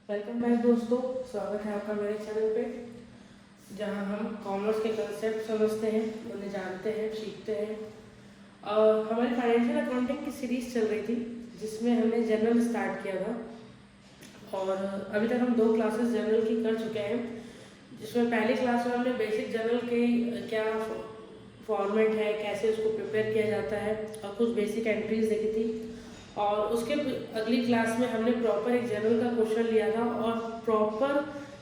Welcome back दोस्तों, स्वागत है आपका मेरे चैनल पे, जहां हम कॉमर्स के कंसेप्ट समझते हैं, उन्हें जानते हैं, सीखते हैं। और हमारी फाइनेंशियल अकाउंटिंग की सीरीज़ चल रही थी, जिसमें हमने जनरल स्टार्ट किया था और अभी तक हम 2 क्लासेस जनरल की कर चुके हैं। जिसमें पहली क्लास में हमने बेसिक जनरल के क्या फॉर्मेट है, कैसे उसको प्रिपेयर किया जाता है और कुछ बेसिक एंट्रीज देखी थी। और उसके अगली क्लास में हमने प्रॉपर एक जनरल का क्वेश्चन लिया था और प्रॉपर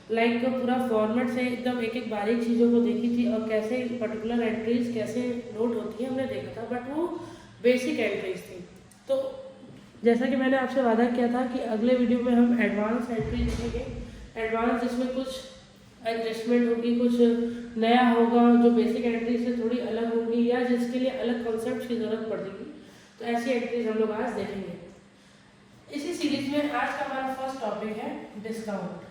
पूरा फॉर्मेट से एकदम एक एक बारीक चीज़ों को देखी थी और कैसे पर्टिकुलर एंट्रीज कैसे नोट होती है हमने देखा था, बट वो बेसिक एंट्रीज थी। तो जैसा कि मैंने आपसे वादा किया था कि अगले वीडियो में हम एडवांस एंट्री देखेंगे। एडवांस जिसमें कुछ एडजस्टमेंट होगी, कुछ नया होगा जो बेसिक एंट्री से थोड़ी अलग होगी या जिसके लिए अलग कॉन्सेप्ट की ज़रूरत पड़ेगी। तो ऐसी एंट्रीज हम लोग आज देखेंगे। इसी सीरीज में आज का हमारा फर्स्ट टॉपिक है डिस्काउंट।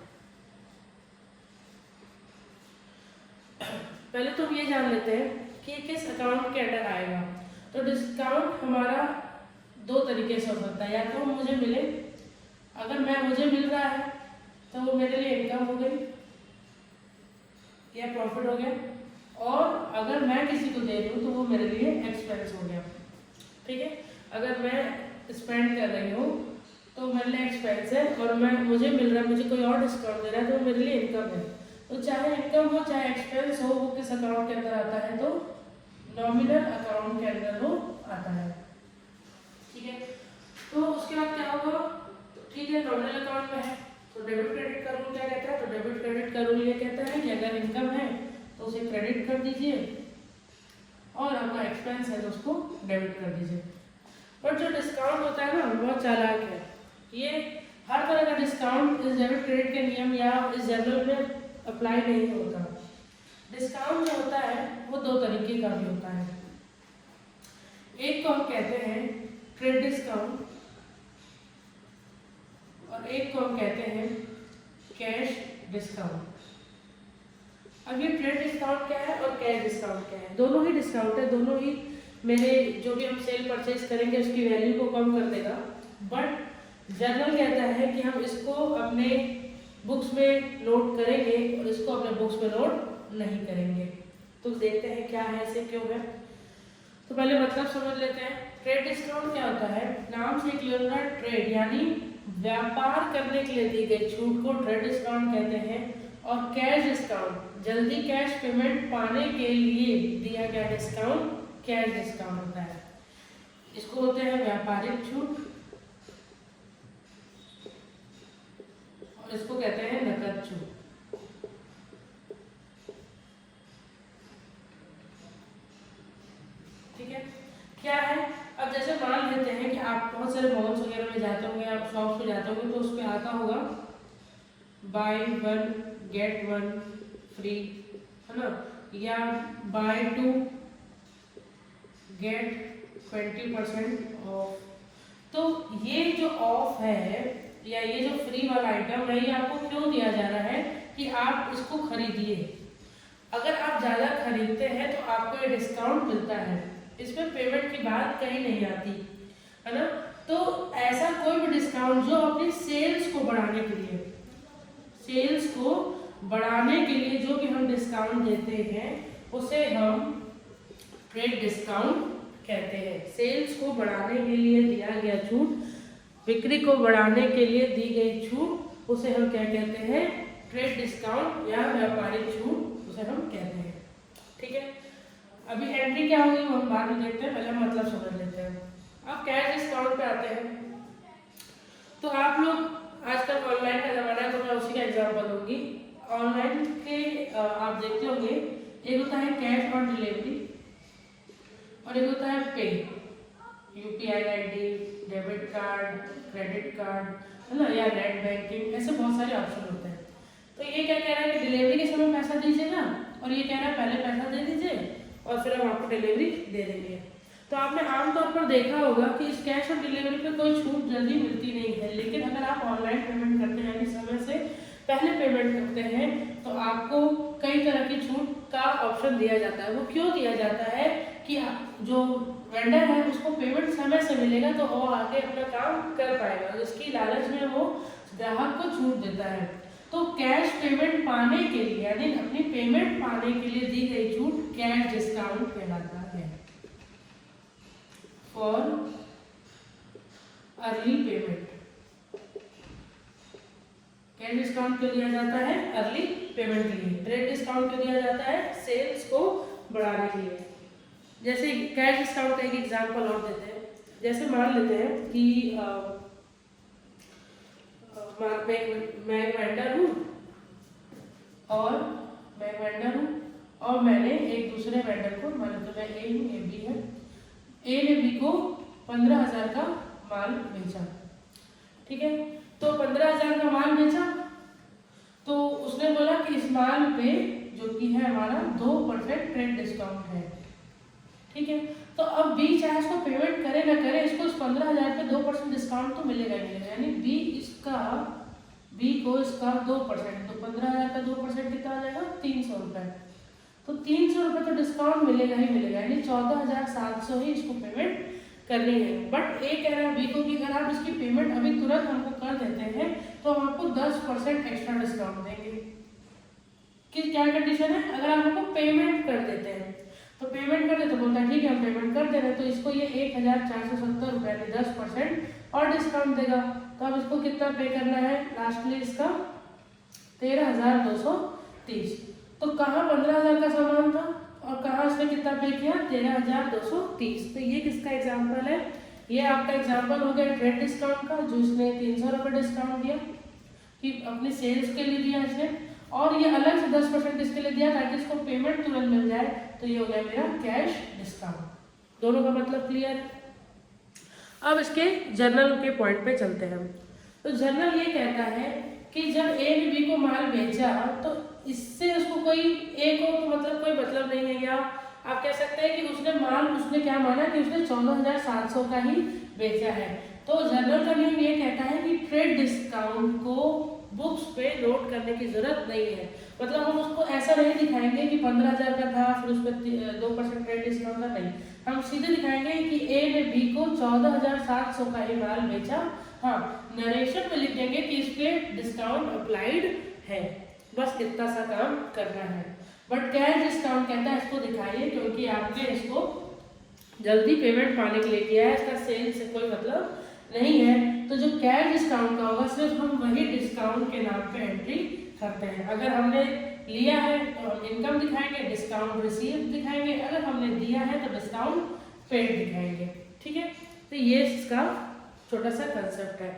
पहले तो हम ये जान लेते हैं कि किस अकाउंट के अंडर आएगा। तो डिस्काउंट हमारा 2 तरीके से हो सकता है, या तो मुझे मिले, अगर मुझे मिल रहा है तो वो मेरे लिए इनकम हो गई या प्रॉफिट हो गया, और अगर मैं किसी को दे रही हूँ तो वो मेरे लिए एक्सपेंस हो गया। ठीक है, अगर मैं स्पेंड कर रही हूँ तो मेरे लिए एक्सपेंस है और मुझे मिल रहा है, मुझे कोई और डिस्काउंट दे रहा है तो मेरे लिए इनकम है। तो चाहे इनकम हो चाहे एक्सपेंस हो, वो किस अकाउंट के अंदर आता है? तो नॉमिनल अकाउंट के अंदर वो आता है। ठीक है, तो उसके बाद क्या होगा? तो ठीक है, नॉमिनल अकाउंट में है तो डेबिट क्रेडिट का रूल क्या कहता है? तो डेबिट क्रेडिट का रूल ये कहता है कि अगर इनकम है तो उसे क्रेडिट कर दीजिए और आपका एक्सपेंस है तो उसको डेबिट कर दीजिए। पर जो डिस्काउंट होता है ना, बहुत चालाक है। ये हर तरह का डिस्काउंट इस डेबिट क्रेडिट के नियम या इस जनरल में अप्लाई नहीं होता। डिस्काउंट जो होता है वो 2 तरीके का भी होता है। एक को हम कहते हैं ट्रेड डिस्काउंट और एक को हम कहते हैं कैश डिस्काउंट। अब ये ट्रेड डिस्काउंट क्या है और कैश डिस्काउंट क्या है? दोनों ही डिस्काउंट है, दोनों ही मेरे जो भी हम सेल परचेज करेंगे उसकी वैल्यू को कम कर देगा। बट जनरल कहता है कि हम इसको अपने बुक्स में नोट करेंगे और इसको अपने बुक्स में नोट नहीं करेंगे। तो देखते हैं क्या है, ऐसे क्यों है। तो पहले मतलब समझ लेते हैं। ट्रेड डिस्काउंट क्या होता है? नाम से क्लियर हो रहा है, ट्रेड यानी व्यापार करने के लिए दी गई छूट को ट्रेड डिस्काउंट कहते हैं। और कैश डिस्काउंट जल्दी कैश पेमेंट पाने के लिए दिया गया डिस्काउंट कैश डिस्काउंट होता है। इसको होते हैं व्यापारिक छूट और इसको कहते हैं नकद छूट। ठीक है, क्या है? अब जैसे मान लेते हैं कि आप बहुत सारे मॉल्स वगैरह में जाते होंगे, आप शॉप्स पे जाते होंगे, तो उस पर आता होगा बाय 1 गेट 1 फ्री, है ना, या बाय 2 गेट 20% ऑफ। तो ये जो ऑफ है या ये जो फ्री वाला आइटम है, ये आपको क्यों दिया जा रहा है? कि आप इसको खरीदिए। अगर आप ज़्यादा खरीदते हैं तो आपको ये डिस्काउंट मिलता है। इसमें पेमेंट की बात कहीं नहीं आती, है ना। तो ऐसा कोई भी डिस्काउंट जो अपनी सेल्स को बढ़ाने के लिए, सेल्स को बढ़ाने के लिए जो भी हम डिस्काउंट देते हैं उसे हम ट्रेड डिस्काउंट कहते हैं। सेल्स को बढ़ाने के लिए दिया गया छूट, बिक्री को बढ़ाने के लिए दी गई छूट, उसे हम क्या कहते हैं? ट्रेड डिस्काउंट या व्यापारिक छूट उसे हम कहते हैं। ठीक है, अभी एंट्री क्या होगी वो हम बाद में देखते हैं, पहले हम मतलब समझ लेते हैं। अब कैश डिस्काउंट पे आते हैं। तो आप लोग आजकल ऑनलाइन का जमाना है तो मैं उसी का एग्जाम्पल दूंगी। ऑनलाइन के आप देखते होंगे, एक होता है कैश ऑन डिलीवरी और एक होता है पे, UPI ID, debit card, credit card, है ना, या नेट बैंकिंग, ऐसे बहुत सारे ऑप्शन होते हैं। तो ये क्या कह रहा है कि डिलीवरी के समय पैसा दीजिएगा और ये कह रहा है पहले पैसा दे दीजिए और फिर हम आपको डिलीवरी दे देंगे। तो आपने आमतौर पर देखा होगा कि इस कैश ऑन डिलीवरी पे कोई छूट जल्दी मिलती नहीं है, लेकिन अगर आप ऑनलाइन पेमेंट करते हैं यानी समय से पहले पेमेंट करते हैं तो आपको कई तरह की छूट का ऑप्शन दिया जाता है। वो क्यों दिया जाता है? कि जो वेंडर है उसको पेमेंट समय से मिलेगा तो वो आगे अपना काम कर पाएगा। इसकी लालच में वो ग्राहक को छूट देता है। तो कैश पेमेंट पाने के लिए यानी अपनी पेमेंट पाने के लिए दी गई छूट कैश डिस्काउंट कहलाता है। For early payment, cash discount क्यों दिया जाता है? अर्ली पेमेंट के लिए। ट्रेड डिस्काउंट क्यों दिया जाता है? सेल्स को बढ़ाने के लिए। जैसे कैश डिस्काउंट का एक एग्जांपल और देते हैं। जैसे मान लेते हैं कि मैं वेंडर हूँ और मैंने एक दूसरे वेंडर को, मान लो मैं ए हूँ, ए बी है, ए ने बी को 15,000 का माल बेचा। ठीक है, तो 15,000 का माल बेचा तो उसने बोला कि इस माल पे जो कि है हमारा 2% ट्रेड डिस्काउंट है। ठीक है, तो अब बी चाहे इसको पेमेंट करे ना करे, इसको इस 15,000 पे 2% डिस्काउंट तो मिलेगा ही मिलेगा। यानी बी को इसका 2%, तो 15,000 का 2% कितना आ जाएगा? 300 रुपये। तो 300 रुपये तो डिस्काउंट मिलेगा ही मिलेगा, यानी 14,700 ही इसको पेमेंट करनी है। बट ए कह रहा है बी को कि अगर आप इसकी पेमेंट अभी तुरंत हमको कर देते हैं तो हम आपको 10% एक्स्ट्रा डिस्काउंट देंगे। कि क्या कंडीशन है? अगर आप हमको पेमेंट कर देते हैं तो पेमेंट कर दे तो बोलता है ठीक है हम पेमेंट कर दे रहे हैं, तो इसको ये 1,470 रुपये 10% और डिस्काउंट देगा। तो अब इसको कितना पे करना है? लास्टली इसका 13,230। तो कहाँ 15,000 का सामान था और कहाँ उसने कितना पे किया? 13,230। तो ये किसका एग्जाम्पल है? ये आपका एग्जाम्पल हो गया ट्रेड डिस्काउंट का, जो इसने 300 रुपये डिस्काउंट दिया कि अपनी सेल्स के लिए दिया इसने, और ये अलग से 10% इसके लिए दिया ताकि इसको पेमेंट तुरंत मिल जाए। तो ये हो गया मेरा कैश डिस्काउंट। दोनों का मतलब क्लियर है। अब इसके जर्नल के पॉइंट पे चलते हैं हम। तो जर्नल ये कहता है कि जब ए ने बी को माल बेचा तो इससे उसको कोई ए को तो मतलब कोई मतलब नहीं है, या आप कह सकते हैं कि उसने क्या माना कि उसने 14,700 का ही बेचा है। तो जर्नल का नियम ये कहता है कि ट्रेड डिस्काउंट को बुक्स पे नोट करने की जरूरत नहीं है। मतलब हम उसको ऐसा नहीं दिखाएंगे कि 15,000 का था फिर उस पर 2% ट्रेड डिस्काउंट का, नहीं, हम सीधे दिखाएंगे कि ए ने बी को 14,700 का ही माल बेचा। हाँ, नरेशन में लिख देंगे कि इस पे डिस्काउंट अप्लाइड है, बस इतना सा काम करना है। बट कैश डिस्काउंट कहता है इसको दिखाइए क्योंकि आपने इसको जल्दी पेमेंट पाने के लिए किया है, इसका सेल से कोई मतलब नहीं है। तो जो कैश डिस्काउंट का होगा सिर्फ हम वही डिस्काउंट के नाम पे एंट्री करते हैं। अगर हमने लिया है तो हम इनकम दिखाएंगे, डिस्काउंट रिसीव दिखाएंगे, अगर हमने दिया है तो डिस्काउंट पेड दिखाएंगे। ठीक है, तो ये इसका छोटा सा कंसेप्ट है।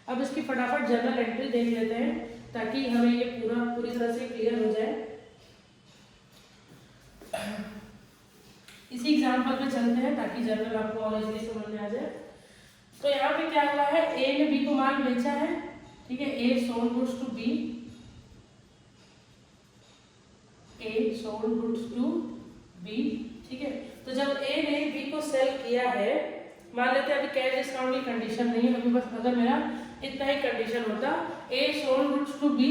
अब इसकी फटाफट जर्नल एंट्री देख लेते हैं ताकि हमें ये पूरी तरह से क्लियर हो जाए। इसी एग्जाम्पल पे चलते हैं ताकि जर्नल आपको और इजीली समझ में आ जाए। तो यहाँ पे क्या हुआ है? ए ने बी को माल बेचा है। ठीक है, A sold goods to B, A sold goods to B. ठीक है, तो जब ए ने बी को सेल किया है, मान लेते हैं अभी कैश डिस्काउंट की कंडीशन नहीं है, अभी बस अगर मेरा इतना ही कंडीशन होता, A sold goods to B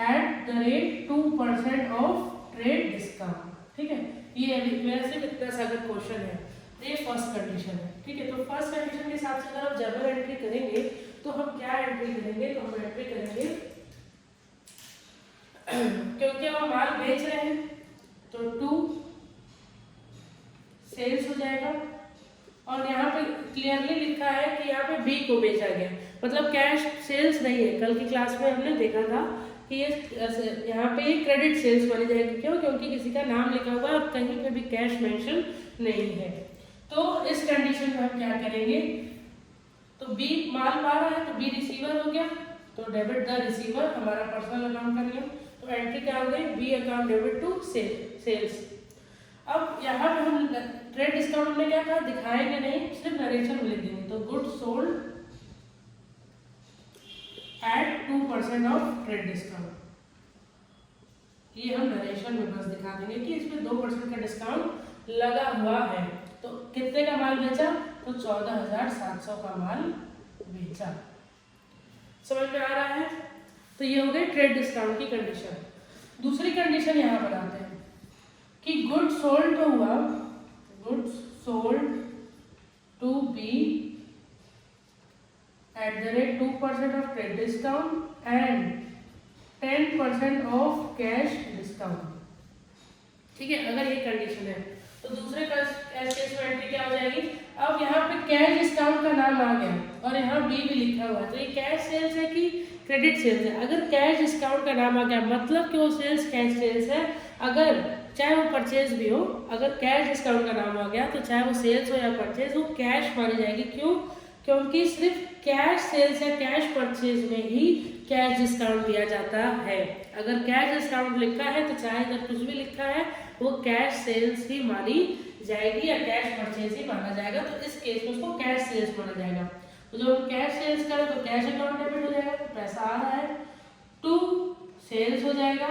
at the rate 2% of trade discount. ठीक है, ये मेरा सिर्फ इतना सा अगर क्वेश्चन है, ये फर्स्ट कंडीशन है। ठीक है, तो फर्स्ट कंडीशन के हिसाब से अगर आप जर्नल एंट्री करेंगे तो हम क्या एंट्री करेंगे? तो हम एंट्री करेंगे क्योंकि हम माल बेच रहे हैं तो 2 सेल्स हो जाएगा, और यहाँ पे क्लियरली लिखा है कि यहाँ पे बी को बेचा गया, मतलब कैश सेल्स नहीं है। कल की क्लास में हमने देखा था कि ये यहाँ पे क्रेडिट सेल्स मानी जाएगी। क्यों? क्योंकि किसी का नाम लिखा हुआ है और कहीं पे भी कैश मेंशन नहीं है। तो इस कंडीशन में हम क्या करेंगे? तो बी माल पा रहा है तो बी रिसीवर हो गया, तो डेबिट द रिसीवर, हमारा पर्सनल अकाउंट का नियम। तो एंट्री क्या हो गई? B account debit to sales. अब यहाँ पे हम ट्रेड डिस्काउंट में क्या था? दिखाएंगे नहीं, सिर्फ नरेशन में लिख देंगे। तो goods sold at 2% of trade discount, ये हम नरेशन में बस दिखा देंगे कि इसमें 2% का डिस्काउंट लगा हुआ है। तो कितने का माल बेचा? तो 14,700 का माल बेचा। समझ में आ रहा है? तो ये हो गई ट्रेड डिस्काउंट की कंडीशन। दूसरी कंडीशन यहाँ बनाते हैं कि गुड सोल्ड तो हुआ, goods sold to B 2% of trade discount and 10% of cash discount. ठीक है, अगर ये कंडीशन है तो दूसरे केस में एंट्री क्या हो जाएगी? अब यहाँ पे कैश डिस्काउंट का नाम आ गया और यहाँ बी भी लिखा हुआ है, तो ये कैश सेल्स है कि क्रेडिट सेल्स है? अगर कैश डिस्काउंट का नाम आ गया मतलब कि वो सेल्स कैश सेल्स है, अगर चाहे वो परचेज भी हो, अगर कैश डिस्काउंट का नाम आ गया तो चाहे वो सेल्स हो या परचेज, वो कैश मानी जाएगी। क्यों? क्योंकि सिर्फ कैश सेल्स या कैश परचेज में ही कैश डिस्काउंट दिया जाता है। अगर कैश डिस्काउंट लिखा है तो चाहे अगर कुछ भी लिखा है वो कैश सेल्स ही मानी जाएगी या कैश परचेज ही माना जाएगा, तो इस केस में उसको कैश सेल्स माना जाएगा। तो जब हम कैश सेल्स करें तो कैश अकाउंट डेबिट हो जाएगा, तो पैसा आ रहा है, टू सेल्स हो जाएगा।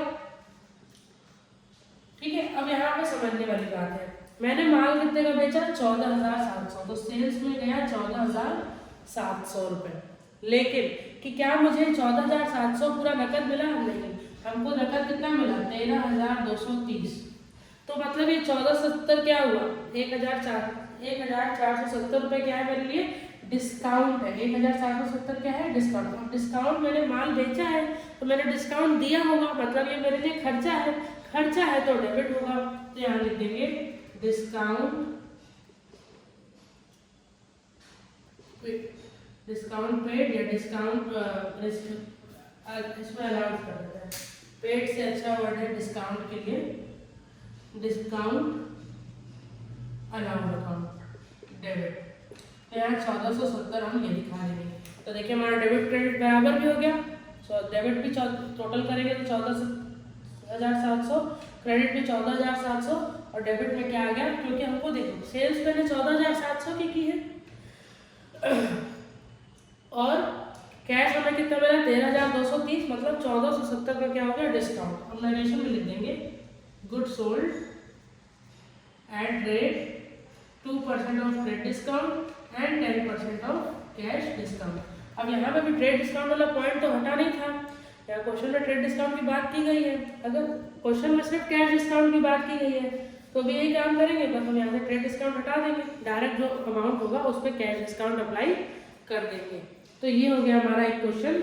ठीक है, अब यहाँ पे समझने वाली बात है, मैंने माल कितने का बेचा? 14,700, तो सेल्स में गया 14,700 रुपये। लेकिन कि क्या मुझे 14,700 पूरा नकद मिला? नहीं, हमको नकद कितना मिला? 13,230। तो मतलब ये 1470 क्या हुआ? 1,470 रुपये क्या है मेरे लिए? डिस्काउंट है। 1,470 क्या है? डिस्काउंट। अब डिस्काउंट मैंने माल बेचा है तो मैंने डिस्काउंट दिया होगा, मतलब ये मेरे लिए खर्चा है, खर्चा है तो डेबिट होगा। तो यहाँ लिख देंगे डिस्काउंट पेड या डिस्काउंट, इसमें अलाउड कर देते हैं, पेड से अच्छा वर्ड है डिस्काउंट के लिए, डिस्काउंट अलाउड अकाउंट डेबिट। तो यहाँ 1470 हम ये दिखा देंगे। तो देखिए हमारा डेबिट क्रेडिट बराबर भी हो गया, तो डेबिट भी टोटल करेंगे तो 14,700, क्रेडिट भी 14,700 और डेबिट में क्या आ गया? क्योंकि हमको देखो सेल्स मैंने 14,700 की है और कैश हमें कितना मिला? 13,230, मतलब 1470 का क्या हो गया? डिस्काउंट। हम नरेशन में लिख देंगे good sold at rate 2% of trade discount and 10% of cash discount. अब यहाँ पे भी ट्रेड डिस्काउंट वाला पॉइंट तो हटा नहीं था, या क्वेश्चन में ट्रेड डिस्काउंट की बात की गई है। अगर क्वेश्चन में सिर्फ कैश डिस्काउंट की बात की गई है तो भी यही काम करेंगे, बस हम यहाँ से ट्रेड डिस्काउंट हटा देंगे, डायरेक्ट जो अमाउंट होगा उस पर कैश डिस्काउंट अप्लाई कर देंगे। तो ये हो गया हमारा एक क्वेश्चन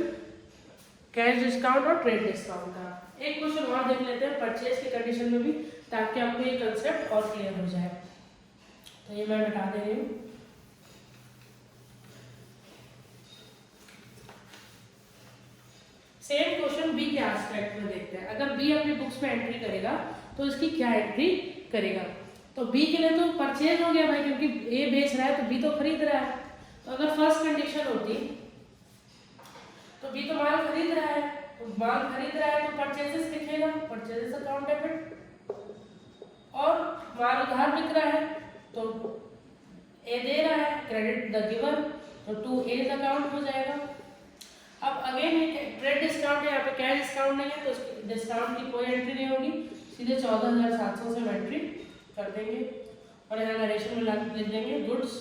कैश डिस्काउंट और ट्रेड डिस्काउंट का। एक क्वेश्चन और देख लेते हैं परचेज की कंडीशन में भी, ताकि आपको ये कंसेप्ट और क्लियर हो जाए। तो ये मैं बता दे रही हूँ। सेम क्वेश्चन बी के एस्पेक्ट में देखते हैं। अगर बी अपनी बुक्स में एंट्री करेगा तो इसकी क्या एंट्री करेगा? तो बी के लिए तो परचेज हो गया भाई, क्योंकि ए बेच रहा है तो बी तो खरीद रहा है। तो अगर फर्स्ट कंडीशन होती तो बी तो माल खरीद रहा है, तो माल खरीद रहा है तो परचेजेस लिखेगा, परचेजेस अकाउंट डेबिट। और माल उधार बिक रहा है तो ए दे रहा है, क्रेडिट द गिवर, तो टू एज अकाउंट हो जाएगा। अब अगेन ट्रेड डिस्काउंट है, यहाँ पे कैश डिस्काउंट नहीं है तो डिस्काउंट की कोई एंट्री नहीं होगी, सीधे 14,700 से एंट्री कर देंगे। और यहाँ नरेशन में लिख देंगे गुड्स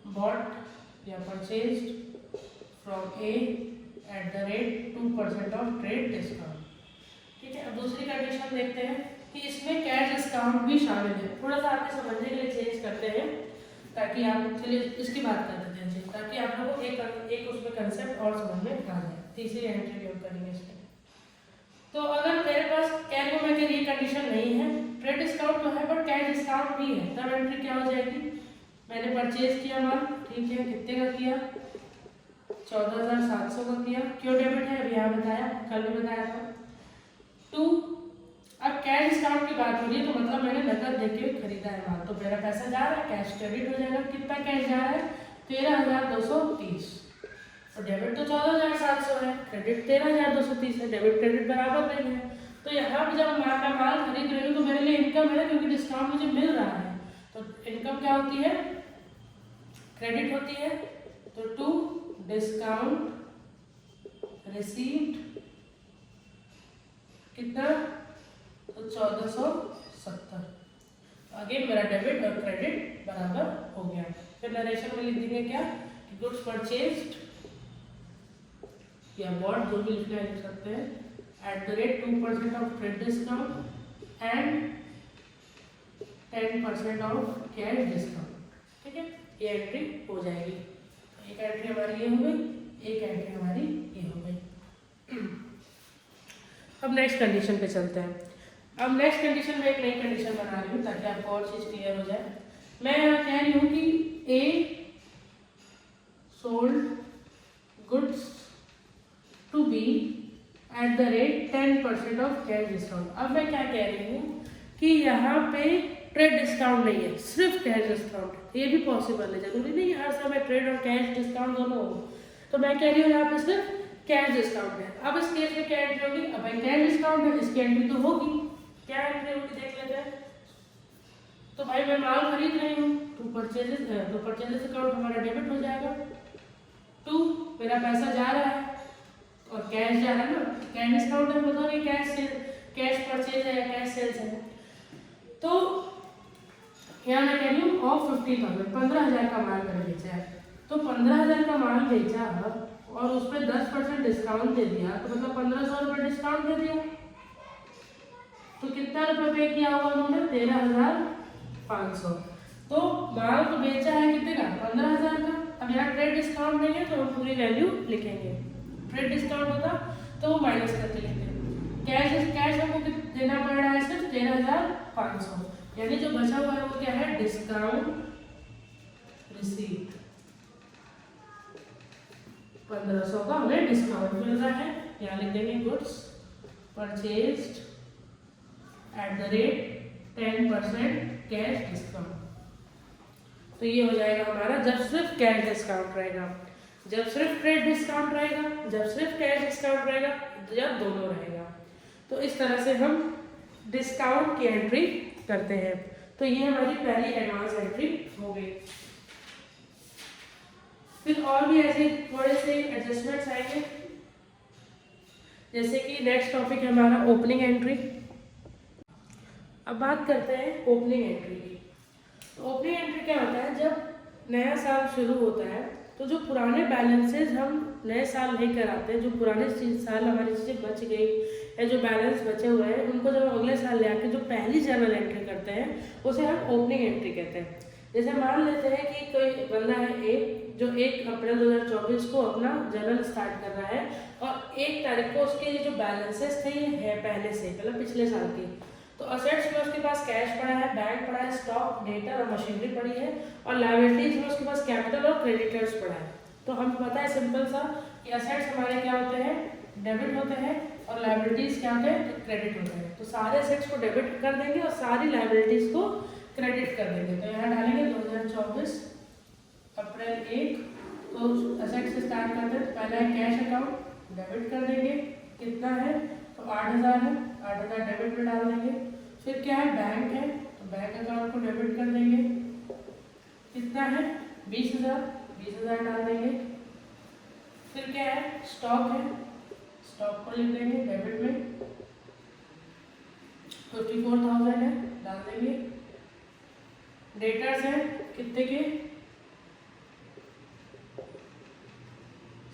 बॉट या purchased from A eight the rate 2% of trade discount. ठीक है, अब दूसरी कंडीशन देखते हैं कि इसमें कैश डिस्काउंट भी शामिल है। थोड़ा सा आपके समझने के लिए चेंज करते हैं, ताकि आप चलिए इसकी बात कर देते हैं, ताकि आप लोगों को एक उसमें कंसेप्ट और समझ में आ जाए। तीसरी एंट्री हम करेंगे इसमें। तो अगर मेरे पास कैश में ये कंडीशन नहीं है, ट्रेड डिस्काउंट तो है बट कैश डिस्काउंट भी है, तब एंट्री क्या हो जाएगी? मैंने परचेज किया माल, ठीक है, कितने का किया? 14,700 का किया। क्यों डेबिट है? अभी यहाँ बताया, कल भी बताया था। टू, अब कैश डिस्काउंट की बात हो रही है तो मतलब मैंने नकद देके खरीदा है माल, तो मेरा पैसा जा रहा है, कैश डेबिट हो जाएगा। कितना कैश जा रहा है? 13,230। और डेबिट तो 14,700 है, क्रेडिट 13,230 है, डेबिट क्रेडिट बराबर नहीं है। तो यहाँ पे जब मैं माल खरीद रही हूँ तो मेरे लिए इनकम है, क्योंकि डिस्काउंट मुझे मिल रहा है। तो इनकम क्या होती है? क्रेडिट होती है। तो टू डिस्काउंट रिसीव्ड कितना? तो 1470। अगेन मेरा डेबिट और क्रेडिट बराबर हो गया। फिर नरेशन में लिख देंगे क्या? गुड्स परचेज्ड या बॉट, जो भी लिखना है लिख सकते हैं, eight the rate 2% of trade discount and 10% of cash discount. ठीक है, ये एंट्री हो जाएगी। एक एंट्री हमारी ये हो गई, एक एंट्री हमारी ये हो गई। अब नेक्स्ट कंडीशन पे चलते हैं। अब नेक्स्ट कंडीशन में एक नई कंडीशन बना रही हूँ ताकि आपको और चीज़ क्लियर हो जाए। मैं यहाँ कह रही हूँ कि A sold goods to B at the rate 10% of cash discount. अब मैं क्या कह रही हूँ कि यहाँ पे ट्रेड डिस्काउंट नहीं है, सिर्फ कैश डिस्काउंट। ये भी पॉसिबल है, जरूरी नहीं हर समय ट्रेड और कैश डिस्काउंट दोनों हो। तो मैं कह रही हूँ यहाँ पे सिर्फ कैश डिस्काउंट है। अब इस केस में क्या एंट्री होगी? अब भाई कैश डिस्काउंट है, इसकी एंट्री तो होगी। क्या एंट्री होगी देख लेते हैं। तो भाई मैं माल खरीद रही हूँ, तो परचेजेस अकाउंट हमारा डेबिट हो जाएगा। टू मेरा पैसा जा रहा है और कैश जा रहा है ना, कैश डिस्काउंट है, बताओ ये कैश परचेज है या कैश सेल्स है। तो यहाँ मैं कह रही हूँ ऑफ 50,000, 15,000 का माल मैंने बेचा है। तो 15,000 का माल बेचा और उस पर 10% डिस्काउंट दे दिया, तो मतलब 1,500 रुपये डिस्काउंट दे दिया। तो कितना रुपये पे किया होगा उन्होंने? 13,500। तो माल तो बेचा है कितने का? 15,000 का। अब यहाँ ट्रेड डिस्काउंट नहीं है तो हम पूरी वैल्यू लिखेंगे। ट्रेड डिस्काउंट होता तो वो माइनस करके लिखते। कैश हमको देना पड़ रहा है सिर्फ 13,500, यानी जो बचा हुआ है वो क्या है? Discount received. 1,500 का हमें डिस्काउंट मिल रहा है। यहाँ लिख देंगे goods purchased eight the rate 10% cash discount. तो ये हो जाएगा हमारा जब सिर्फ कैश डिस्काउंट रहेगा, जब सिर्फ ट्रेड डिस्काउंट रहेगा, जब सिर्फ कैश डिस्काउंट रहेगा, जब दोनों रहेगा। तो इस तरह से हम डिस्काउंट की एंट्री करते हैं। तो ये हमारी पहली एडवांस एंट्री हो गई। फिर और भी ऐसे थोड़े से एडजस्टमेंट्स आएंगे, जैसे कि नेक्स्ट टॉपिक है हमारा ओपनिंग एंट्री। अब बात करते हैं ओपनिंग एंट्री की। तो ओपनिंग एंट्री क्या होता है? जब नया साल शुरू होता है तो जो पुराने बैलेंसेज हम नए साल लेकर आते हैं, जो पुराने साल हमारी चीज़ें बच गई या जो बैलेंस बचे हुए हैं, उनको जब हम अगले साल ले आके जो पहली जर्नल एंट्री करते हैं उसे हम ओपनिंग एंट्री कहते हैं। जैसे मान लेते हैं कि कोई बंदा है ए जो 1 अप्रैल 2024 को अपना जर्नल स्टार्ट कर रहा है और 1 तारीख को उसके जो बैलेंसेस थे ये है पहले से, मतलब पिछले साल की। तो असेट्स में उसके पास कैश पड़ा है, बैंक पड़ा है, स्टॉक, डेटा और मशीनरी पड़ी है, और लायबिलिटीज में उसके पास कैपिटल और क्रेडिटर्स पड़ा है। तो हमें पता है सिंपल सा कि असेट्स हमारे क्या होते हैं? डेबिट होते हैं, और लायबिलिटीज क्या होते हैं? क्रेडिट होते हैं। तो सारे असेट्स को डेबिट कर देंगे और सारी लायबिलिटीज को क्रेडिट कर देंगे। तो यहाँ डालेंगे 2024 अप्रैल 1, तो असेट्स से स्टार्ट करते हैं। तो पहला है कैश अकाउंट, डेबिट कर देंगे। कितना है? तो 8,000 है, 8,000 डेबिट में डाल देंगे। फिर क्या है? बैंक है, तो बैंक अकाउंट को डेबिट कर देंगे। कितना है? 20,000, 20,000 डाल देंगे। फिर क्या है? स्टॉक है, स्टॉक को लिख देंगे डेबिट में। 54,000 है, डाल देंगे। डेटर्स है कितने के?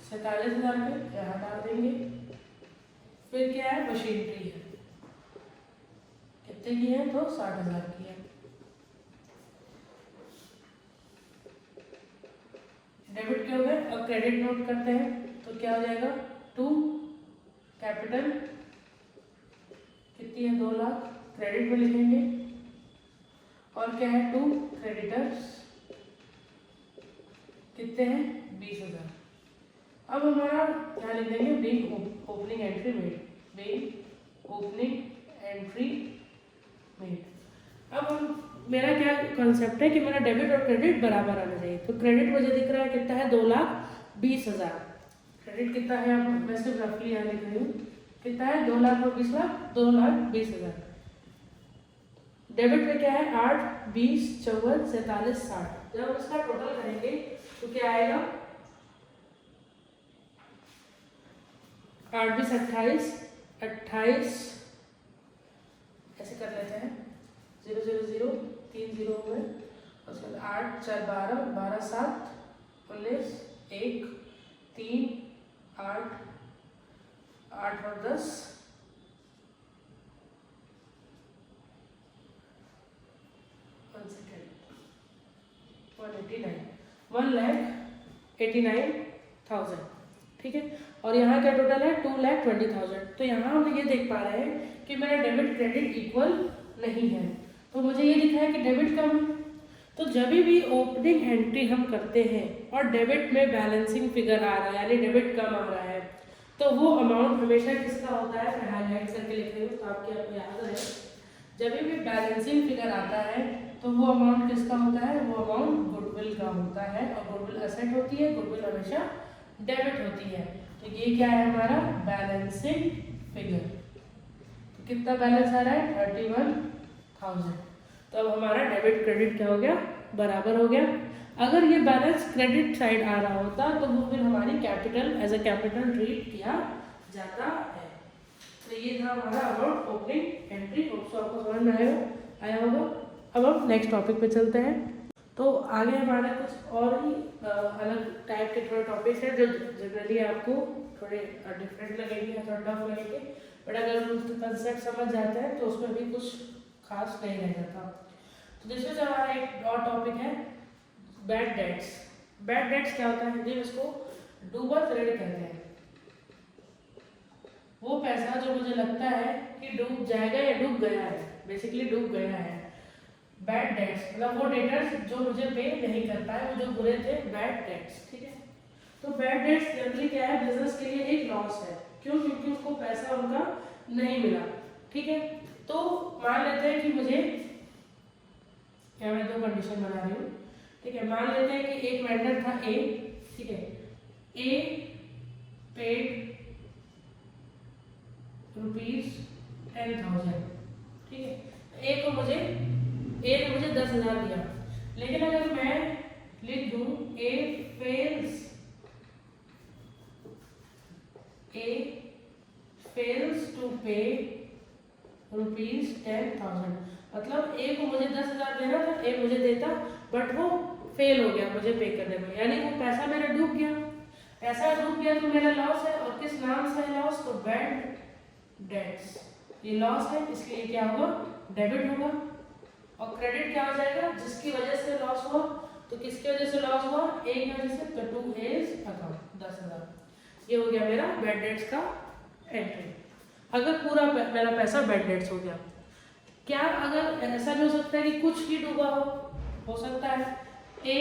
47,000 के, यहाँ डाल देंगे। फिर क्या है? मशीनरी है, कितने की है? तो 60,000 की है। डेबिट के हो गए। अब क्रेडिट नोट करते हैं, तो क्या हो जाएगा? 2 कैपिटल कितनी है? 2 लाख, क्रेडिट में लिखेंगे। और क्या है? 2 क्रेडिटर्स कितने हैं? 20,000। अब हमारा क्या लिख देंगे? Being opening entry made, being opening entry made. अब हम मेरा क्या कॉन्सेप्ट है कि मेरा डेबिट और क्रेडिट बराबर आना चाहिए। तो क्रेडिट मुझे दिख रहा है कितना है? 2,20,000। क्रेडिट कितना है? अब मैं सिर्फ रफली यहाँ लिख रही हूँ। कितना है? 2 लाख और 20 लाख, 2,20,000। डेबिट में क्या है? 8, 20, 54, 47, 60। जब उसका टोटल करेंगे तो क्या आएगा? 8, 20, 28, 28 ऐसे कर लेते हैं। 0, 0, 0, 3 0 हुए। उसके बाद 8, 4, 12, 12, 7, 19, 1, 3, 8, 8 और 10, 189, 1,89,000 89,000, ठीक है। और यहाँ क्या टोटल है 2,20,000। तो यहाँ हम ये देख पा रहे हैं कि मेरा डेबिट क्रेडिट इक्वल नहीं है। तो मुझे ये दिखा है कि डेबिट कम है। तो जब भी ओपनिंग एंट्री हम करते हैं और डेबिट में बैलेंसिंग फिगर आ रहा है यानी डेबिट कम आ रहा है, तो वो अमाउंट हमेशा किसका होता है, मैं हाईलाइट करके लिख रही हूँ तो आपको याद रहे। जब भी बैलेंसिंग फिगर आता है तो वो अमाउंट किसका होता है, वो अमाउंट गुडविल का होता है। और गुडविल असेट होती है, गुडविल हमेशा डेबिट होती है। तो ये क्या है हमारा बैलेंसिंग फिगर। तो कितना बैलेंस आ रहा है 31,000। तो अब हमारा डेबिट क्रेडिट क्या हो गया, बराबर हो गया। अगर ये बैलेंस क्रेडिट साइड आ रहा होता तो वो फिर हमारी capital as a capital treat किया जाता है। तो ये था हमारा अमाउंट ओपनिंग एंट्री। आपको समझ में आया होगा। अब हम नेक्स्ट टॉपिक पे चलते हैं। तो आगे हमारा कुछ और ही अलग टाइप के थोड़े टॉपिक्स हैं जो जनरली आपको थोड़े डिफरेंट लगेंगे या थोड़ा टफ लगेंगे, बट अगर उसके कंसेप्ट समझ जाते हैं तो उसमें भी कुछ खास नहीं रह जाता। तो जिसमें से हमारा एक और टॉपिक है बैड डेट्स। बैड डेट्स क्या होता है, हिंदी में इसको डूबत ऋण कहते हैं। वो पैसा जो मुझे लगता है कि डूब जाएगा या डूब गया है, बेसिकली डूब गया है। बैड डेट्स मतलब वो डेटर्स जो मुझे पे नहीं कर पाए, वो जो बुरे थे, बैड डेट्स, ठीक है। तो बैड डेट्स जनरली क्या है, बिजनेस के लिए एक लॉस है। क्यों? क्योंकि उसको पैसा उनका नहीं मिला, ठीक है। तो मान लेते हैं कि मुझे, क्या मैं दो कंडीशन बना रही हूँ, ठीक है। मान लेते हैं कि एक वेंडर था ए, ठीक है। ए पेड ₹10,000, ठीक है। ए ने मुझे 10,000 दिया। लेकिन अगर मैं लिख दूं ए फेल्स टू पे ₹10,000, मतलब ए को मुझे 10,000 देना था, ए मुझे देता, बट वो फेल हो गया मुझे पे करने में, यानी वो पैसा मेरा डूब गया। पैसा डूब गया तो मेरा लॉस है। और किस नाम से है लॉस, तो बैड डेट्स। ये लॉस है, इसलिए क्या होगा, डेबिट होगा। और क्रेडिट क्या हो जाएगा, जिसकी वजह से लॉस हुआ। तो किसकी वजह से लॉस हुआ, ए की वजह से, तो टू एज अकाउंट 10,000। ये हो गया मेरा बैड डेट्स का एंट्री। अगर पूरा मेरा पैसा बैड डेट्स हो गया। क्या अगर ऐसा भी हो सकता है कि कुछ ही डूबा हो सकता है। ए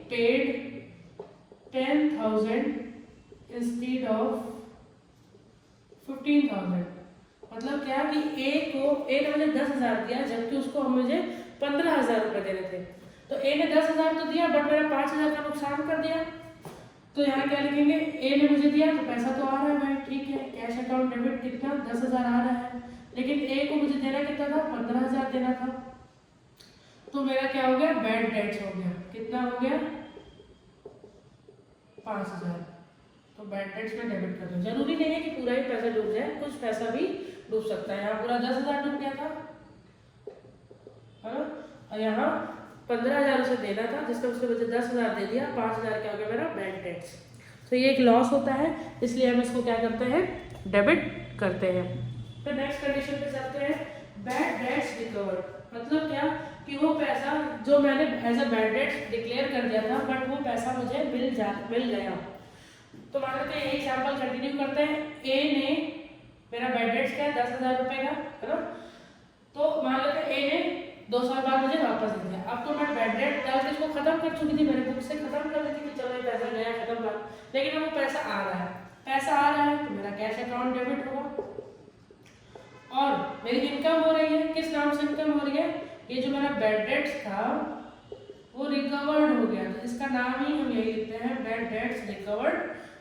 पेड 10,000 इंस्टेड ऑफ 15,000, मतलब क्या कि ए ने मुझे 10,000 दिया, जबकि उसको मुझे 15,000 रुपये देने थे। तो ए ने 10,000 तो दिया, बट मेरा 5,000 का नुकसान कर दिया। तो यहाँ क्या लिखेंगे, ए ने मुझे दिया तो पैसा तो आ रहा है भाई, ठीक है, कैश अकाउंट डेबिट कितना 10,000 आ रहा है, लेकिन ए को मुझे देना कितना था, 15,000 देना था। तो मेरा क्या हो गया, बैड डेट्स हो गया। कितना हो गया, 5,000। तो बैड डेट्स में डेबिट कर दो। जरूरी नहीं है कि पूरा ही पैसा डूब जाए, कुछ पैसा भी डूब सकता है। यहाँ पूरा 10,000 डूब गया था, है ना, और यहाँ 15,000 उसे देना था, जिसने उसने मुझे 10,000 दे दिया, 5,000 क्या हो गया मेरा बैड डेट्स। तो ये एक लॉस होता है, इसलिए हम इसको क्या करते हैं, डेबिट करते हैं। फिर नेक्स्ट कंडीशन पे चलते हैं, बैड डेट्स रिकवर्ड। मतलब क्या कि वो पैसा जो मैंने as a bad debts declare कर दिया था, बट वो पैसा मुझे मिल गया। तो मान लेते हैं एग्जाम्पल कंटिन्यू करते हैं। ए ने मेरा बैड डेट्स क्या है, 10,000 रुपये का, है ना। तो मान लेते हैं ए ने 2 साल बाद मुझे वापस दे दिया। अब तो मैं बैड डेट डाल के इसको खत्म कर चुकी थी, मैंने बुक से खत्म कर दी थी कि चलो ये पैसा गया खत्म बात, लेकिन अब वो पैसा आ रहा है। पैसा आ रहा है तो मेरा कैश अकाउंट डेबिट होगा। और मेरी इनकम हो रही है, किस नाम से इनकम हो रही है, ये जो मेरा बैड डेट्स था वो रिकवर्ड हो गया। तो इसका नाम ही हम यही लिखते हैं, बैड डेट्स रिकवर्ड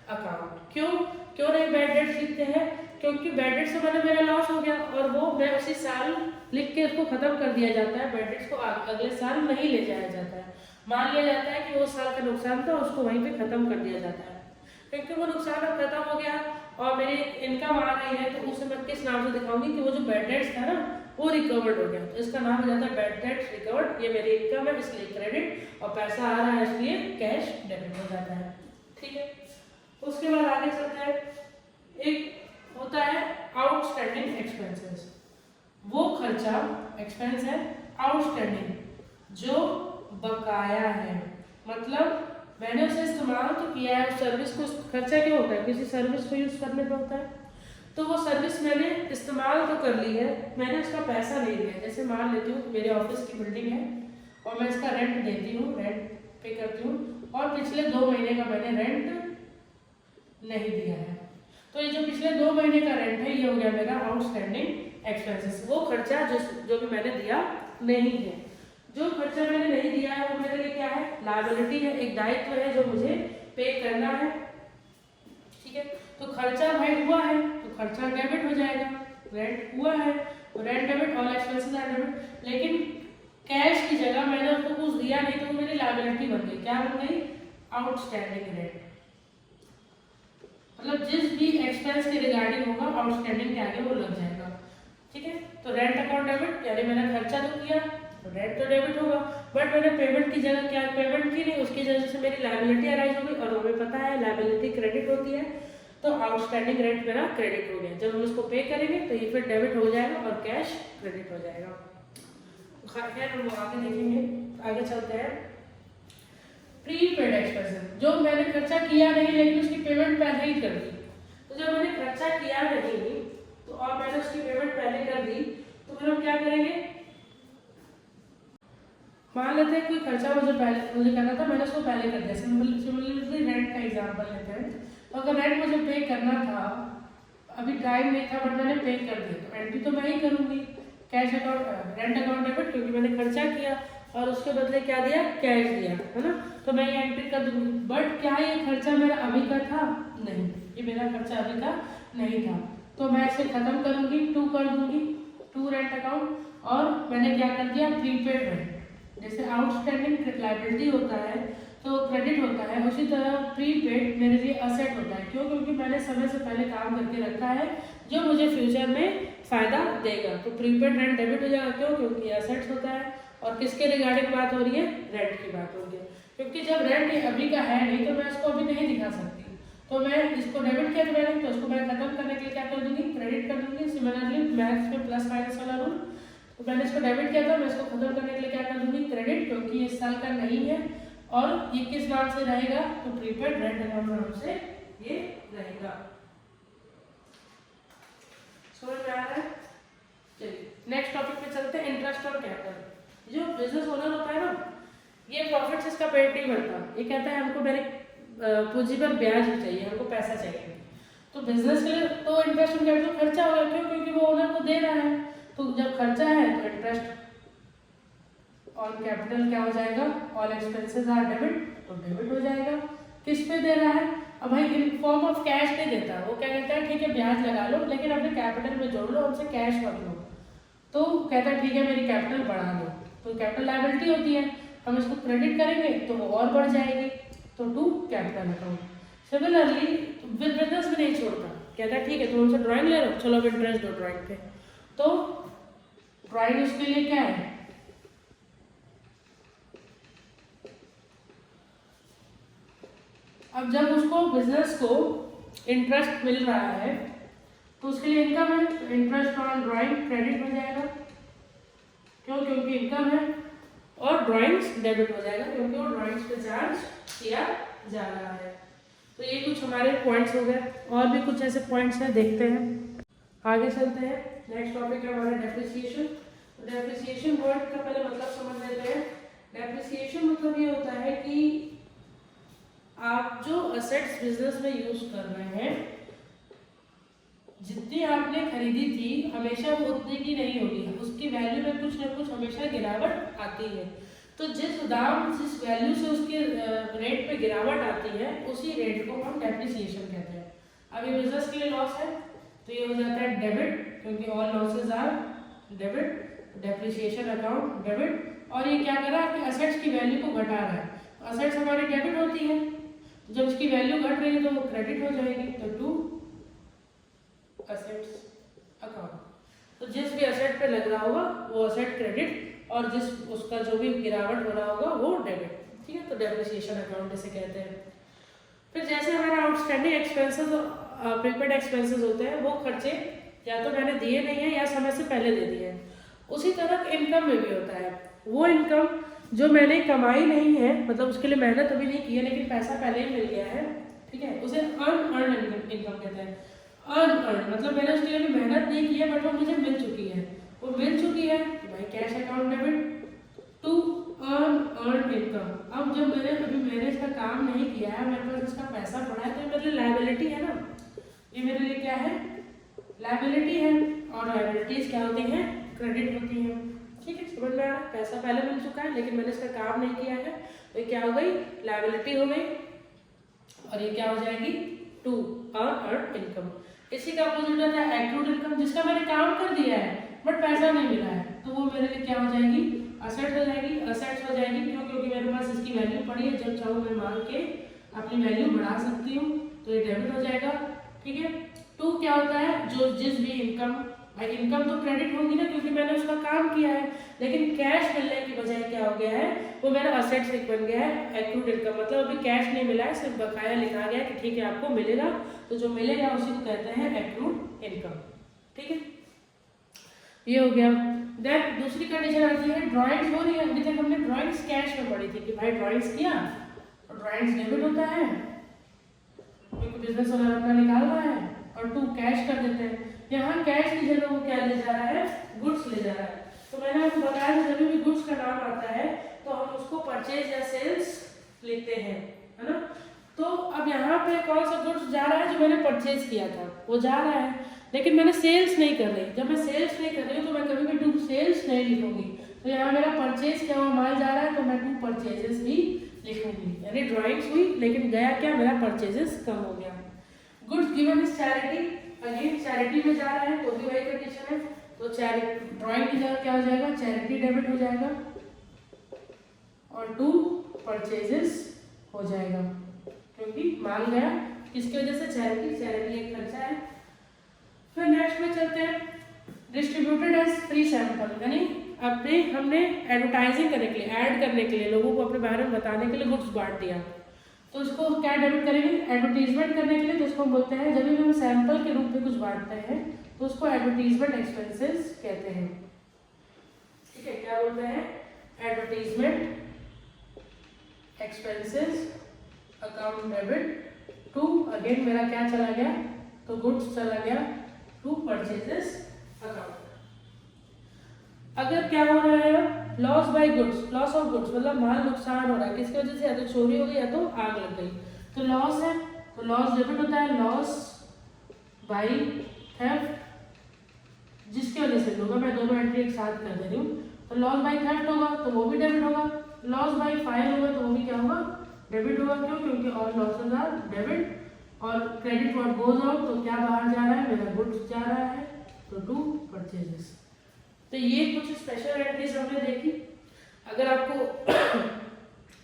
अकाउंट। क्यों नहीं बैड डेट्स लिखते हैं, क्योंकि बैड डेट्स से मतलब मेरा लॉस हो गया और वो मैं उसी साल लिख के उसको खत्म कर दिया जाता है। बैड डेट्स को अगले साल नहीं ले जाया जाता है, मान लिया जाता है कि वो साल का नुकसान था, उसको वहीं पे खत्म कर दिया जाता है। क्योंकि वो नुकसान अब खत्म हो गया और मेरी इनकम आ रही है, तो उसे मैं किस नाम से दिखाऊंगी कि वो जो बैड डेट्स था ना वो रिकवर्ड हो गया। तो इसका नाम हो जाता है बैड डेट्स रिकवर्ड। ये मेरी इनकम है इसलिए क्रेडिट, और पैसा आ रहा है इसलिए कैश डेबिट हो जाता है, ठीक है। उसके बाद आगे चलते हैं, एक होता है आउटस्टैंडिंग एक्सपेंसेस। वो खर्चा एक्सपेंस है आउटस्टैंडिंग, जो बकाया है। मतलब मैंने उसे इस्तेमाल तो किया है, उस सर्विस को, खर्चा क्या होता है, किसी सर्विस को यूज़ करने पे होता है। तो वो सर्विस मैंने इस्तेमाल तो कर ली है, मैंने उसका पैसा नहीं दिया। जैसे मान लेती हूँ मेरे ऑफिस की बिल्डिंग है और मैं इसका रेंट देती हूँ, रेंट पे करती हूँ, और पिछले 2 महीने का मैंने रेंट नहीं दिया है। तो ये जो पिछले 2 महीने का रेंट है, ये हो गया मेरा आउटस्टैंडिंग एक्सपेंसेस, वो खर्चा जो कि मैंने दिया नहीं है। जो खर्चा मैंने नहीं दिया है वो मेरे लिए क्या है, लायबिलिटी है, एक दायित्व है जो मुझे पे करना है। ठीक है, तो खर्चा भाई हुआ है तो खर्चा डेबिट हो जाएगा, रेंट हुआ है तो rent debit, all expenses are debit. लेकिन कैश की जगह मैंने उसको कुछ दिया नहीं तो वो मेरी लायबिलिटी बन गई, क्या बन गई, आउटस्टैंडिंग रेंट। मतलब जिस भी एक्सपेंस के रिगार्डिंग होगा आउटस्टैंडिंग के आगे वो लग जाएगा। ठीक है, तो रेंट अकाउंट डेबिट, यानी मैंने खर्चा तो किया तो रेंट तो डेबिट होगा, बट मैंने पेमेंट की जगह क्या पेमेंट की नहीं, उसकी वजह से मेरी लायबिलिटी अराइज होगी, और हमें पता है लायबिलिटी क्रेडिट होती है, तो आउटस्टैंडिंग रेंट मेरा क्रेडिट हो गया। जब हम इसको पे करेंगे तो ये फिर डेबिट हो जाएगा और कैश क्रेडिट हो जाएगा। खैर हम आगे देखेंगे, आगे चलते हैं। प्रीपेड एक्सपेंसेस, जो मैंने खर्चा किया नहीं लेकिन उसकी पेमेंट पहले ही कर दी। तो जब मैंने खर्चा किया नहीं तो और मैंने उसकी पेमेंट पहले कर दी, तो फिर हम क्या करेंगे, मान लेते हैं कोई खर्चा मुझे करना था, मैंने उसको पहले कर दिया। सिमिलरली रेंट का एग्जांपल लेते हैं, तो अगर रेंट मुझे पे करना था, अभी टाइम नहीं था बट मैंने पे कर दिया, तो एंट्री तो मैं ही करूंगी, cash account, rent account debit, क्योंकि मैंने खर्चा किया और उसके बदले क्या दिया, कैश दिया, है ना, तो मैं ये एंट्री कर दूंगी। बट क्या ये खर्चा मेरा अभी का था, नहीं, ये मेरा खर्चा अभी का नहीं था, तो मैं इसे खत्म करूंगी, टू कर दूंगी, टू रेंट अकाउंट, और मैंने क्या कर दिया, प्रीपेड रेंट। जैसे आउटस्टैंडिंग लायबिलिटी होता है तो क्रेडिट होता है, उसी तरह प्रीपेड मेरे लिए असेट होता है। क्यों, क्योंकि मैंने समय से पहले काम करके रखा है जो मुझे फ्यूचर में फायदा देगा, तो प्रीपेड रेंट डेबिट हो जाएगा। क्यों, क्योंकि असेट्स होता है, और किसके रिगार्डिंग बात हो रही है, रेंट की बात हो रही है। क्योंकि जब रेंट अभी का है नहीं तो मैं इसको अभी नहीं दिखा सकती, तो मैं इसको डेबिट किया मैंने, तो उसको मैं खत्म करने के लिए क्या कर दूंगी, क्रेडिट कर दूंगी। सिमिलरली मैथ्स में प्लस माइनस वाला रूल, तो मैंने इसको डेबिट किया था, मैं इसको खत्म करने के लिए क्या कर दूंगी, क्रेडिट, क्योंकि इस साल का नहीं है, और ये किस नाम से रहेगा, तो प्रीपेड रेंट अकाउंट नाम से ये रहेगा। समझ में आ रहा है? चलिए नेक्स्ट टॉपिक पे चलते हैं, इंटरेस्ट और कैपिटल। जो बिजनेस ओनर होता है ना, ये प्रॉफिट से इसका पेट नहीं भरता, ये कहता है हमको मेरे पूंजी पर ब्याज चाहिए, हमको पैसा चाहिए। तो बिजनेस के लिए तो इंटरेस्ट और कैपिटल खर्चा होगा, क्यों, क्योंकि वो ओनर को दे रहा है, तो जब खर्चा है तो इंटरेस्ट ऑन कैपिटल क्या हो जाएगा, ऑल एक्सपेंसेस आर डेबिट, तो डेबिट हो जाएगा। किस पे दे रहा है, अब भाई इन फॉर्म ऑफ कैश नहीं देता, वो क्या कहता है, ठीक है ब्याज लगा लो लेकिन अपने कैपिटल में जोड़ लो, हमसे कैश मत लो। तो कहता है ठीक है मेरी कैपिटल बढ़ा लो, तो कैपिटल लायबिलिटी होती है, हम इसको क्रेडिट करेंगे तो वो और बढ़ जाएगी, तो to capital account. Similarly business भी नहीं छोड़ता, कहता है ठीक है तुम हमसे ड्राइंग ले लो, चलो अब इंटरेस्ट दो ड्राइंग पे। तो ड्राइंग उसके लिए क्या है, अब जब उसको बिजनेस को इंटरेस्ट मिल रहा है तो उसके लिए इनकम है, तो इंटरेस्ट ऑन ड्राइंग क्रेडिट हो जाएगा। क्यों, क्योंकि इनकम है, और ड्राइंग्स डेबिट हो जाएगा क्योंकि वो ड्राइंग्स पे चार्ज किया जा रहा है। तो ये कुछ हमारे पॉइंट्स हो गए, और भी कुछ ऐसे पॉइंट्स हैं, देखते हैं, आगे चलते हैं। नेक्स्ट टॉपिक है हमारा डेप्रिसिएशन। डेप्रिसिएशन वर्ड का पहले मतलब समझ लेते हैं। डेप्रिसिएशन मतलब ये होता है कि आप जो असेट्स बिजनेस में यूज कर रहे हैं, जितनी आपने खरीदी थी हमेशा वो उतनी की नहीं होगी, उसकी वैल्यू में कुछ ना कुछ हमेशा गिरावट आती है। तो जिस दाम जिस वैल्यू से उसके रेट पे गिरावट आती है उसी रेट को हम डेप्रिसिएशन कहते हैं। अभी बिजनेस के लिए लॉस है तो ये हो जाता है डेबिट, क्योंकि all losses are debit, depreciation account debit. और ये क्या कर रहा है, आपके असेट्स की वैल्यू को घटा रहा है, असेट्स हमारी डेबिट होती है, जब इसकी वैल्यू घट रही है तो वो क्रेडिट हो जाएगी, तो टू असेट्स अकाउंट। तो जिस भी असेट पे लग रहा होगा वो असेट क्रेडिट, और जिस उसका जो भी गिरावट हो रहा होगा वो डेबिट। ठीक है, तो डेप्रिसिएशन अकाउंट इसे कहते हैं। फिर जैसे हमारा आउटस्टैंडिंग एक्सपेंसेस और प्रीपेड एक्सपेंसेस होते हैं, वो खर्चे या तो मैंने दिए नहीं है या समय से पहले दे दिए हैं। उसी तरह इनकम में भी होता है, वो इनकम जो मैंने कमाई नहीं है, मतलब उसके लिए मेहनत अभी नहीं की है लेकिन पैसा पहले ही मिल गया है, ठीक है, उसे अनअर्न इनकम कहते हैं। अनअर्न मतलब मैंने उसके लिए अभी मेहनत नहीं की है बट वो मुझे मिल चुकी है, वो मिल चुकी है तो भाई cash account debit to unearned income. अब जब मैंने इसका काम नहीं किया है, मेरे पास इसका पैसा पड़ा है, तो ये मेरे लिए लायबिलिटी है ना, ये मेरे लिए क्या है, लायबिलिटी है। और लायबिलिटीज क्या होती हैं, क्रेडिट होती हैं, ठीक है, समझ में आ रहा है। पैसा पहले मिल चुका है लेकिन मैंने इसका काम नहीं किया है, तो ये क्या हो गई, लायबिलिटी हो गई, और ये क्या हो जाएगी, टू अनअर्न इनकम। इसी का अपोजिट होता है एक्रूड इनकम, जिसका मैंने काम कर दिया है बट पैसा नहीं मिला है, तो वो मेरे लिए क्या हो जाएगी, असेट हो जाएगी। असेट्स हो जाएगी क्यों, क्योंकि मेरे पास इसकी वैल्यू पड़ी है, जब चाहूँ मैं मांग के अपनी वैल्यू बढ़ा सकती हूँ, तो ये डेबिट हो जाएगा, ठीक है। टू क्या होता है, जो जिस भी इनकम तो क्रेडिट होगी ना क्योंकि मैंने उसका काम किया है, लेकिन कैश मिलने की बजाय क्या हो गया है, वो मेरा असेट्स बन गया है एक्रूड इनकम। मतलब अभी कैश नहीं मिला है, सिर्फ बकाया लिखा गया है कि ठीक है आपको मिलेगा, तो जो मिलेगा उसी को कहते हैं एक्रूड इनकम, ठीक है, ये हो गया। देन दूसरी कंडीशन आती है ड्राइंग्स हो रही है। अभी तक हमने ड्राइंग्स कैश में पढ़ी थी कि भाई ड्राइंग्स किया और ड्राइंग्स डेबिट होता है क्योंकि बिजनेस ओनर अपना निकाल रहा है, और टू कैश कर देते हैं। यहाँ कैश की जगह वो क्या ले जा रहा है, गुड्स ले जा रहा है। तो मैंने आपको बताया कि जब भी गुड्स का नाम आता है तो हम उसको परचेज या सेल्स लिखते हैं, है ना। तो अब यहाँ पे कौन सा गुड्स जा रहा है, जो मैंने परचेज किया था वो जा रहा है, लेकिन मैंने सेल्स नहीं कर रही। जब मैं सेल्स नहीं कर रही हूँ तो मैं कभी भी टू सेल्स नहीं लिखूंगी, तो यहाँ मेरा परचेज क्या हुआ, माल जा रहा है, तो मैं टू परचेजेस ही लिखूंगी, यानी ड्राइंग्स हुई लेकिन गया क्या, मेरा परचेजेस कम हो गया। Goods given is charity, again charity में जा रहा है तो भी वही कंडीशन है, तो चैरिटी ड्राइंग की जगह क्या हो जाएगा, चैरिटी डेबिट हो जाएगा, और टू परचेजेस हो जाएगा क्योंकि माल गया किसकी वजह से, चैरिटी एक खर्चा है। फिर नेक्स्ट में चलते हैं, डिस्ट्रीब्यूटेड एज फ्री सैंपल, यानी अपने हमने एडवर्टाइजिंग करने के लिए, ऐड करने के लिए, लोगों को अपने बारे में बताने के लिए गुड्स बांट दिया, तो इसको क्या डेबिट करेंगे, एडवर्टीजमेंट करने के लिए, तो इसको हम बोलते हैं, जब भी हम सैंपल के रूप में कुछ बांटते हैं तो उसको एडवर्टीजमेंट एक्सपेंसेस कहते हैं, ठीक है, क्या बोलते हैं, advertisement expenses account debit to, again मेरा क्या चला गया, तो गुड्स चला गया टू परचेजेस अकाउंट। अगर क्या हो रहा है, loss by goods, loss of goods मतलब माल नुकसान हो रहा है, किसकी वजह से, या तो चोरी हो गई या तो आग लग गई, तो लॉस है, तो लॉस डेबिट होता है, लॉस बाय थेफ्ट, जिसकी वजह से होगा, मैं दोनों एंट्री एक साथ कर दे रही हूँ, तो लॉस बाय थेफ्ट होगा तो वो भी डेबिट होगा, लॉस बाय फायर होगा तो वो भी क्या होगा, डेबिट होगा, क्यों, क्योंकि ऑल लॉसेज आर डेबिट, और क्रेडिट व्हाट गोज आउट, तो क्या बाहर जा रहा है, मेरा गुड्स जा रहा है, तो टू परचेजेस। तो ये कुछ स्पेशल एंट्रीज हमने देखी। अगर आपको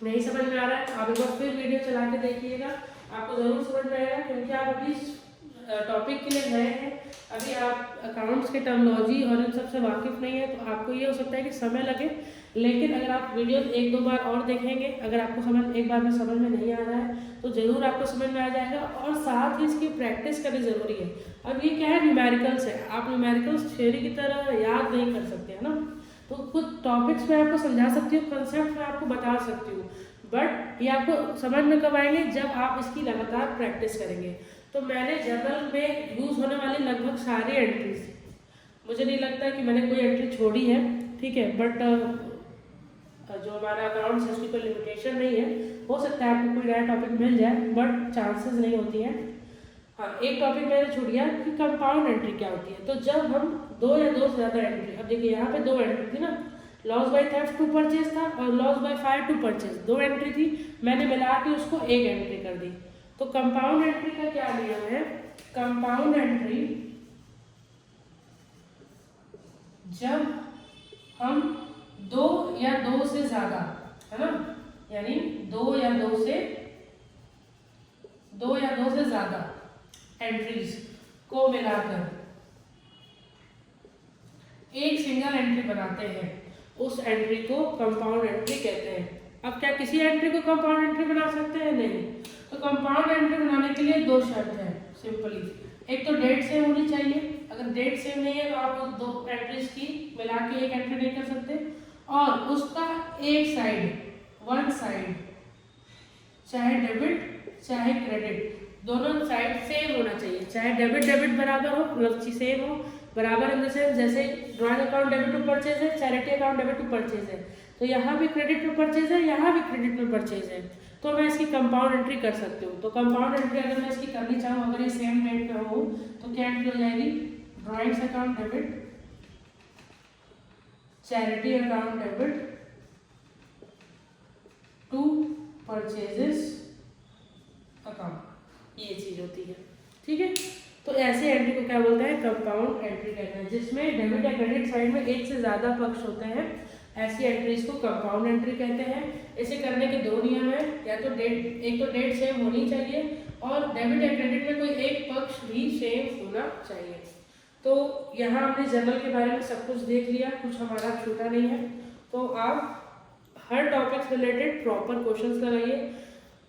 नहीं समझ में आ रहा है तो आप एक बार फिर वीडियो चला के देखिएगा, आपको जरूर समझ में आएगा, क्योंकि आप अभी टॉपिक के लिए नए हैं, अभी आप अकाउंट्स के टर्मिनोलॉजी और इन सबसे वाकिफ नहीं है, तो आपको ये हो सकता है कि समय लगे, लेकिन अगर आप वीडियो एक दो बार और देखेंगे, अगर आपको समझ एक बार में समझ में नहीं आ रहा है तो ज़रूर आपको समझ में आ जाएगा, और साथ ही इसकी प्रैक्टिस करनी ज़रूरी है। अब ये क्या है, न्यूमेरिकल्स है, आप न्यूमेरिकल्स थ्योरी की तरह याद नहीं कर सकते, है ना, तो कुछ टॉपिक्स में आपको समझा सकती हूँ, कंसेप्ट में आपको बता सकती हूँ, बट ये आपको समझ में कब आएंगे, जब आप इसकी लगातार प्रैक्टिस करेंगे। तो मैंने जर्नल में यूज़ होने वाली लगभग सारी एंट्रीज, मुझे नहीं लगता कि मैंने कोई एंट्री छोड़ी है, ठीक है, बट जो हमारा अकाउंट्स है उसकी कोई लिमिटेशन नहीं है, हो सकता है आपको कोई नया टॉपिक मिल जाए बट चांसेस नहीं होती हैं। हाँ, एक टॉपिक मैंने छूट गया कि कंपाउंड एंट्री क्या होती है। तो जब हम दो या दो से ज़्यादा एंट्री, अब देखिए यहाँ पे दो एंट्री थी ना, loss by theft to purchase था और loss by fire to purchase, दो एंट्री थी, मैंने मिला के उसको एक एंट्री कर दी। तो कंपाउंड एंट्री का क्या नियम है, कंपाउंड एंट्री जब हम दो या दो से ज्यादा, है ना, यानी दो या दो से ज्यादा एंट्रीज को मिलाकर एक सिंगल एंट्री बनाते हैं, उस एंट्री को कंपाउंड एंट्री कहते हैं। अब क्या किसी एंट्री को कंपाउंड एंट्री बना सकते हैं, नहीं, तो कंपाउंड एंट्री बनाने के लिए दो शर्त है, सिंपली, एक तो डेट सेम होनी चाहिए, अगर डेट सेम नहीं है तो आप दो एंट्रीज की मिला के एक एंट्री नहीं कर सकते, और उसका एक साइड, वन साइड, चाहे डेबिट चाहे क्रेडिट, दोनों साइड सेम होना चाहिए। चाहे डेबिट डेबिट बराबर हो, मतलब सेम हो, बराबर इन द सेंस जैसे drawing account debit to purchase है, charity account debit to purchase है, तो यहाँ भी क्रेडिट टू परचेज है, यहाँ भी क्रेडिट टू परचेज है, तो मैं इसकी कंपाउंड एंट्री कर सकती हूँ। तो कंपाउंड एंट्री अगर मैं इसकी करनी चाहूँ, अगर ये सेम डेट पे हो, तो क्या एंट्री हो जाएगी? Drawings account debit, charity account debit to purchases account, ये चीज होती है। ठीक है, तो ऐसे एंट्री को क्या बोलते हैं? कंपाउंड एंट्री कहते हैं, जिसमें डेबिट या क्रेडिट साइड में एक से ज्यादा पक्ष होते हैं, ऐसी एंट्रीज को कंपाउंड एंट्री कहते हैं। इसे करने के दो नियम है, या तो डेट, एक तो डेट सेम होनी चाहिए और डेबिट या क्रेडिट में कोई एक पक्ष भी सेम होना चाहिए। तो यहाँ हमने जर्नल के बारे में सब कुछ देख लिया, कुछ हमारा छूटा नहीं है। तो आप हर टॉपिक से रिलेटेड प्रॉपर क्वेश्चंस लगाइए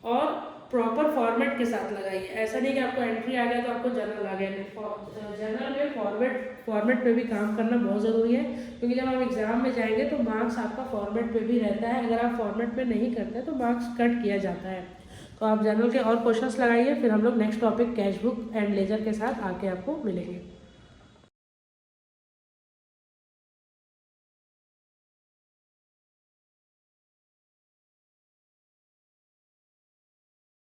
और प्रॉपर फॉर्मेट के साथ लगाइए। ऐसा नहीं कि आपको एंट्री आ गया तो आपको जर्नल आ गया, नहीं। जर्नल में फॉर्मेट पे भी काम करना बहुत ज़रूरी है, क्योंकि जब आप एग्जाम में जाएंगे तो मार्क्स आपका फॉर्मेट पे भी रहता है। अगर आप फॉर्मेट पे नहीं करते तो मार्क्स कट किया जाता है। तो आप जर्नल के और क्वेश्चंस लगाइए, फिर हम लोग next topic cash book and ledger के साथ आके आपको मिलेंगे।